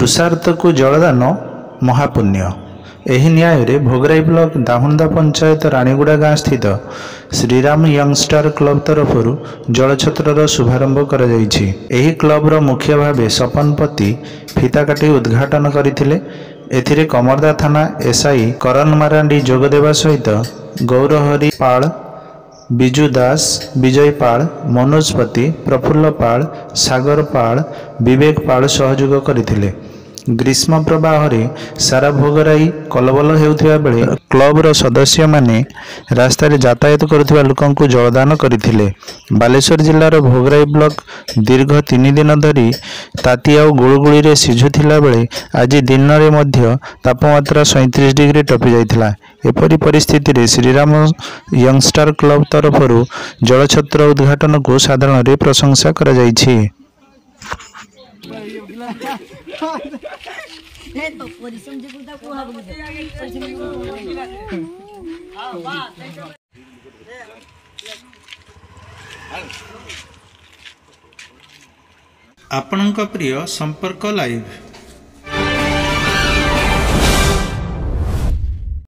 तृषार्थ को जलदान महापुण्य। एही न्याय रे भोगराई ब्लॉक दाहुंदा पंचायत रानीगुड़ा गाँ स्थित श्रीराम यंगस्टार क्लब तरफ जलछत्रर शुभारंभ कर क्लबर मुख्य भाव सपनपति फिता काटी उद्घाटन करथिले। एथिरे कमरदा थाना एसआई करण मारांडी जोगदेवा सहित गौरहरि पाल, बिजू दास, विजय पाल, मनोज पति, प्रफुल्ल पाल, सागर पाल, विवेक पाल सहयोग करथिले। ग्रीष्म प्रवाह सारा भोगराई कलबल होउथिबा बेले क्लबर सदस्य माने रास्ता रे यातायात करुथिबा लोकंकु जलदान करथिले। बालेश्वर जिल्लार भोगराई ब्लॉक दीर्घ 3 दिन धरी ताती आ गुळगुळी रे सिझुथिला बेले आज दिन रे मध्य तापमात्रा 37 डिग्री टपि जाइथिला। एपरि परिस्थिति रे श्रीराम यंगस्टार क्लब तरफरु जलछत्र उद्घाटन को साधारण रे प्रशंसा करा जाइछि। आपणक प्रिय संपर्क लाइव।